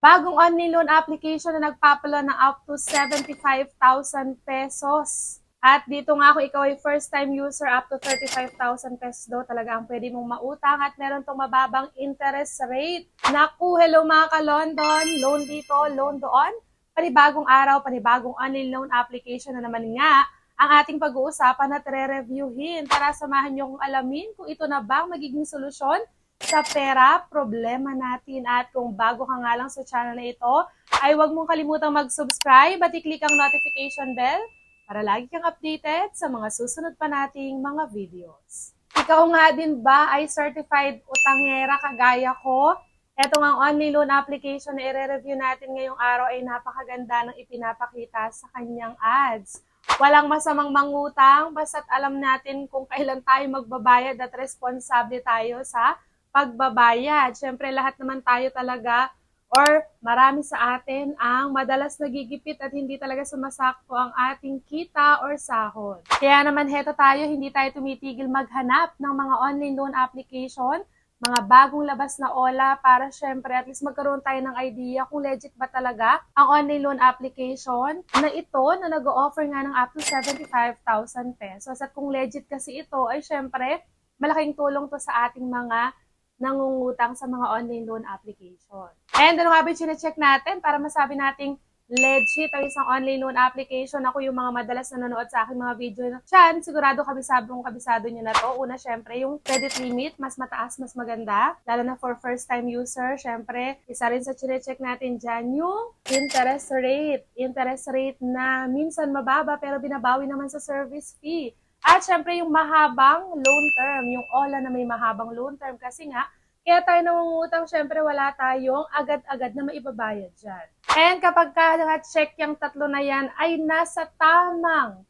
Bagong online loan application na nagpapalo ng up to 75,000 pesos. At dito nga kung ikaw ay first time user, up to 35,000 pesos daw talaga ang pwede mong mautang at meron tong mababang interest rate. Naku, hello mga ka-London, loan dito, loan doon. Panibagong araw, panibagong online loan application na naman nga ang ating pag-uusapan at re-reviewin. Tara samahan nyo kung alamin kung ito na ba ang magiging solusyon sa pera, problema natin. At kung bago ka nga lang sa channel na ito, ay huwag mong kalimutang mag-subscribe at i-click ang notification bell para lagi kang updated sa mga susunod pa nating mga videos. Ikaw nga din ba ay certified utangera kagaya ko? Ito nga online loan application na i-review natin ngayong araw ay napakaganda ng ipinapakita sa kanyang ads. Walang masamang mangutang, basta't alam natin kung kailan tayo magbabayad at responsable tayo sa pagbabayad. Siyempre, lahat naman tayo talaga or marami sa atin ang madalas nagigipit at hindi talaga sumasakto ang ating kita or sahod. Kaya naman heto tayo, hindi tayo tumitigil maghanap ng mga online loan application, mga bagong labas na OLA para syempre at least magkaroon tayo ng idea kung legit ba talaga ang online loan application na ito na nag-o-offer nga ng up to 75,000 pesos. At kung legit kasi ito ay syempre malaking tulong to sa ating mga nangungutang sa mga online loan application. And ano nga ba yung check natin para masabi nating legit ang isang online loan application? Ako yung mga madalas nanonood sa aking mga video na dyan, sigurado kabisado nyo na to. Una, syempre, yung credit limit, mas mataas, mas maganda. Lalo na for first time user, syempre, isa rin sa check natin dyan yung interest rate. Interest rate na minsan mababa pero binabawi naman sa service fee. At syempre yung mahabang loan term, yung OLA na may mahabang loan term kasi nga, kaya tayo nangungutang, syempre wala tayong agad-agad na maibabayad dyan. And kapag ka-check yung tatlo na yan, ay nasa tamang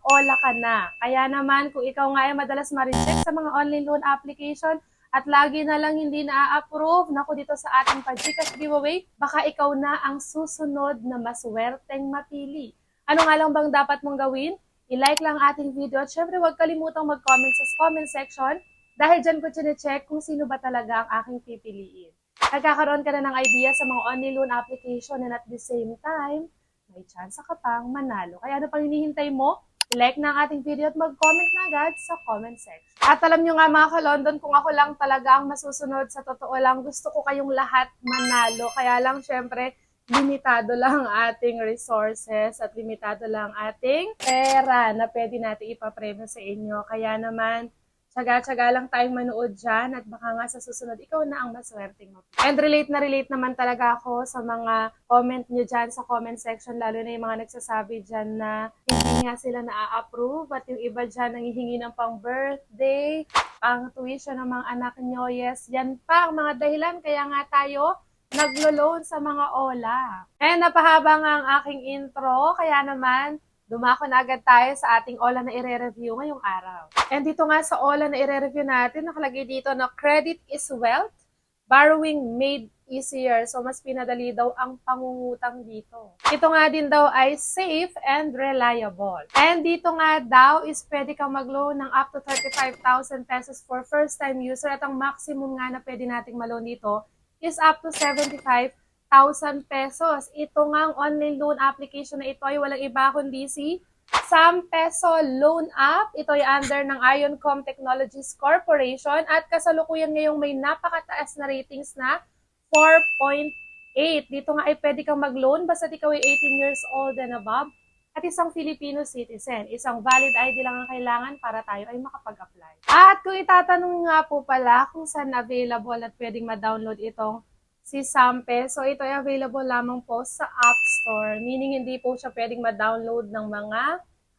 OLA ka na. Kaya naman, kung ikaw nga ay madalas ma-reject sa mga online loan application, at lagi na lang hindi na-approve, naku dito sa ating pa-GCash giveaway, baka ikaw na ang susunod na maswerteng mapili. Ano nga lang bang dapat mong gawin? I-like lang ating video at syempre huwag kalimutang mag-comment sa comment section dahil dyan ko chine-check kung sino ba talaga ang aking pipiliin. Nagkakaroon ka na ng idea sa mga online loan application and at the same time, may chance ka pang manalo. Kaya ano pang hinihintay mo? I-like na ang ating video at mag-comment na agad sa comment section. At alam nyo nga mga ka-London, kung ako lang talaga ang masusunod, sa totoo lang, gusto ko kayong lahat manalo. Kaya lang syempre, limitado lang ating resources at limitado lang ating pera na pwede natin ipapremyo sa inyo. Kaya naman, tsaga-tsaga lang tayong manood dyan at baka nga sa susunod, ikaw na ang maswerteng mo. And relate na relate naman talaga ako sa mga comment nyo dyan sa comment section, lalo na yung mga nagsasabi dyan na hindi nga sila na-approve at yung iba dyan nangihingi ng pang birthday, pang tuition ng mga anak nyo. Yes, yan pa ang mga dahilan kaya nga tayo naglo-loan sa mga OLA. And napahaba nga ang aking intro, kaya naman dumako na agad tayo sa ating OLA na i-review ngayong araw. And dito nga sa OLA na i-review natin, nakalagay dito na credit is wealth, borrowing made easier. So mas pinadali daw ang pangungutang dito. Ito nga din daw ay safe and reliable. And dito nga daw is pwede kang mag-loan ng up to 35,000 pesos for first time user at ang maximum nga na pwede nating ma-loan dito is up to 75,000 pesos. Ito nga ang online loan application na ito ay walang iba kundi si Sam Peso Loan App. Ito ay under ng Ioncom Technologies Corporation at kasalukuyan ngayong may napakataas na ratings na 4.8. Dito nga ay pwede kang mag-loan basta ikaw ay 18 years old and above at isang Filipino citizen. Isang valid ID lang ang kailangan para tayo ay makapag-apply. At kung itatanong nga po pala kung saan available at pwedeng ma-download itong si Sampe, so ito ay available lamang po sa App Store. Meaning hindi po siya pwedeng ma-download ng mga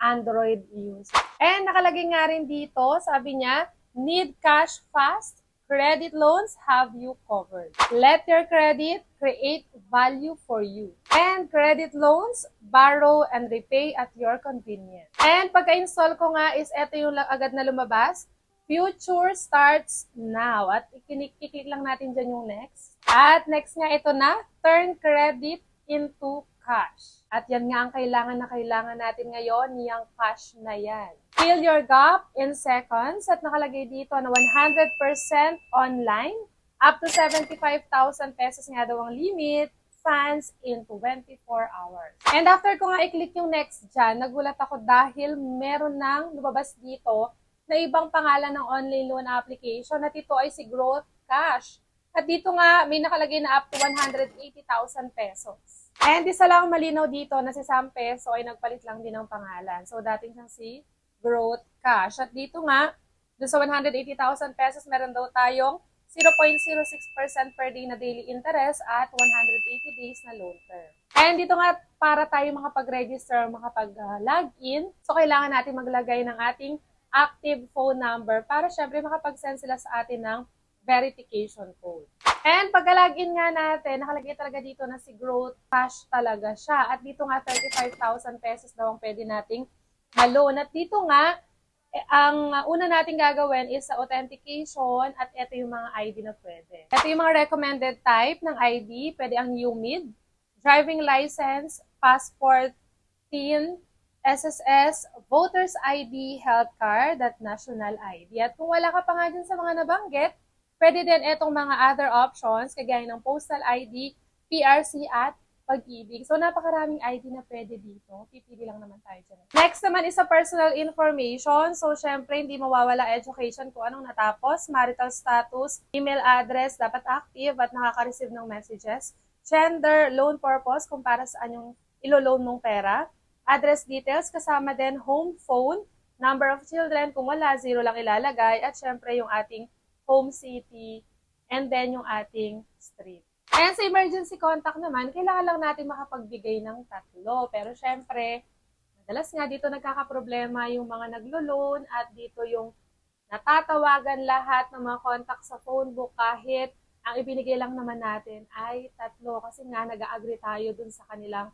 Android user. And nakalagay nga rin dito, sabi niya, need cash fast? Credit loans have you covered. Let your credit create value for you. And credit loans, borrow and repay at your convenience. And pagka-install ko nga is ito yung agad na lumabas. Future starts now. At ikiklik lang natin dyan yung next. At next nga ito na, turn credit into cash. At yan nga ang kailangan na kailangan natin ngayon, yung cash na yan. Fill your gap in seconds at nakalagay dito na 100% online, Up to 75,000 pesos nga daw ang limit, funds in 24 hours. And after ko nga i-click yung next dyan, nagulat ako dahil meron nang lumabas dito na ibang pangalan ng online loan application at ito ay si Growth Cash. At dito nga, may nakalagay na up to 180,000 pesos. And isa lang malinaw dito na si Sam Peso ay nagpalit lang din ng pangalan. So, dating siyang si Growth Cash. At dito nga, doon sa 180,000 pesos, meron daw tayong 0.06% per day na daily interest at 180 days na loan term. And dito nga, para tayo makapag-register, makapag-login, so kailangan natin maglagay ng ating active phone number para syempre makapag-send sila sa atin ng verification code. And pagka-login nga natin, nakalagay talaga dito na si Growth Cash talaga siya. At dito nga, 35,000 pesos daw ang pwede nating ma-loan. At dito nga, ang una nating gagawin is sa authentication at ito yung mga ID na pwede. Ito yung mga recommended type ng ID. Pwede ang UMID, driving license, passport, TIN, SSS, voter's ID, health card, at national ID. At kung wala ka pa nga dyan sa mga nabanggit, pwede din itong mga other options, kagaya ng postal ID, PRC, at pag-ibig. So, napakaraming ID na pwede dito. Pipili lang naman tayo dyan. Next naman is sa personal information. So, syempre, hindi mawawala education kung anong natapos, marital status, email address, dapat active at nakaka-receive ng messages, gender, loan purpose, kung para saan yung ilo-loan mong pera, address details, kasama din home phone, number of children, kung wala, 0 lang ilalagay, at syempre yung ating home city, and then yung ating street. Ayan, sa emergency contact naman, kailangan lang natin makapagbigay ng 3. Pero syempre, madalas nga dito nagkakaproblema yung mga naglo-loan at dito yung natatawagan lahat ng mga contact sa phone book kahit ang ibinigay lang naman natin ay 3 kasi nga nag-agree tayo dun sa kanilang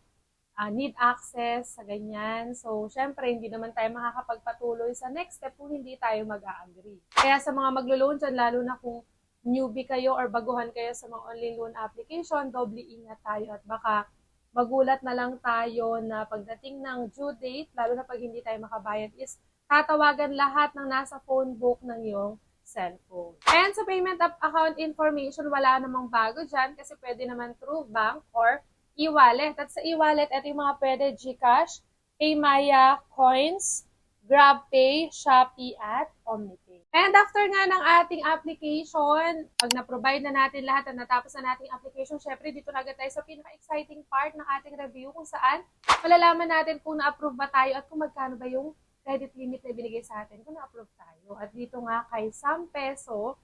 need access, sa ganyan. So, syempre, hindi naman tayo makakapagpatuloy sa next step kung hindi tayo mag-agree. Kaya sa mga maglo-loan dyan, lalo na kung newbie kayo or baguhan kayo sa mga online loan application, doble ingat tayo at baka magulat na lang tayo na pagdating ng due date, lalo na pag hindi tayo makabayad, is tatawagan lahat ng nasa phone book ng iyong cellphone. And sa payment account information, wala namang bago dyan kasi pwede naman through bank or e-wallet. At sa e-wallet, ito yung mga pwede: GCash, Paymaya, Coins, GrabPay, Shopee, at OmniPay. And after nga ng ating application, pag na-provide na natin lahat at natapos na nating application, syempre dito na agad tayo sa pinaka-exciting part ng ating review kung saan malalaman natin kung na-approve ba tayo at kung magkano ba yung credit limit na binigay sa atin kung na-approve tayo. At dito nga kay Sam Peso,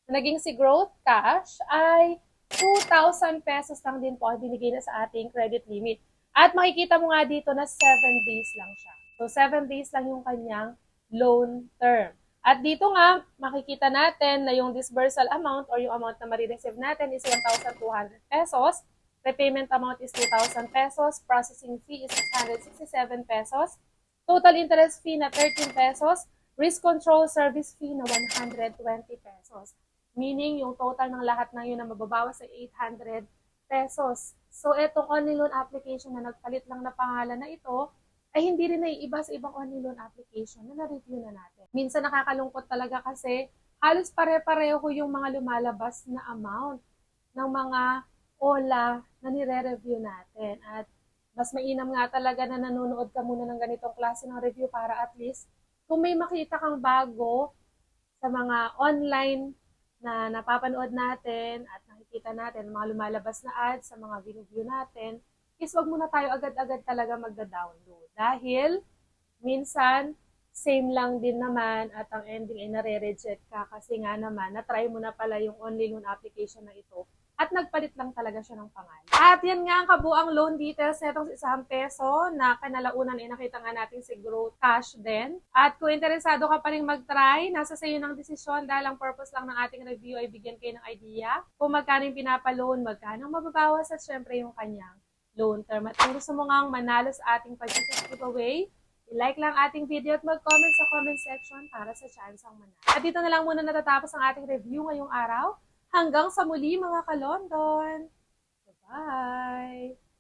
na naging si Growth Cash, ay 2,000 pesos lang din po ang binigay na sa ating credit limit. At makikita mo nga dito na 7 days lang siya. So, 7 days lang yung kanyang loan term. At dito nga, makikita natin na yung disbursal amount or yung amount na marireceive natin is 1,200 pesos. Repayment amount is 2,000 pesos. Processing fee is 667 pesos. Total interest fee na 13 pesos. Risk control service fee na 120 pesos. Meaning, yung total ng lahat ng yun na mababawas sa 800 pesos. So, itong online loan application na nagpalit lang na pangalan na ito, ay hindi rin naiiba sa ibang online loan application na na-review na natin. Minsan nakakalungkot talaga kasi halos pare-pareho yung mga lumalabas na amount ng mga OLA na nire-review natin. At mas mainam nga talaga na nanonood ka muna ng ganitong klase ng review para at least kung may makita kang bago sa mga online na napapanood natin at nakikita natin, mga lumalabas na ads sa mga review natin, is wag muna tayo agad-agad talaga magda-download. Dahil minsan, same lang din naman at ang ending ay nare-reject ka kasi nga naman, na-try mo na pala yung online loan application na ito at nagpalit lang talaga siya ng pangalan. At yan nga ang kabuang loan details netong si Sam Peso na kanalaunan ay nakita nga natin si Growth Cash din. At kung interesado ka pa rin mag-try, nasa sayo ng desisyon dahil ang purpose lang ng ating review ay bigyan kayo ng idea kung magkano yung pinapaloan, magkano mababawas at syempre yung kanyang loan term. At kung gusto mo ngang manalo sa ating pag-ticket giveaway, i-like lang ating video at mag-comment sa comment section para sa chance ang manalo. At dito na lang muna natatapos ang ating review ngayong araw. Hanggang sa muli mga ka-London! Bye-bye!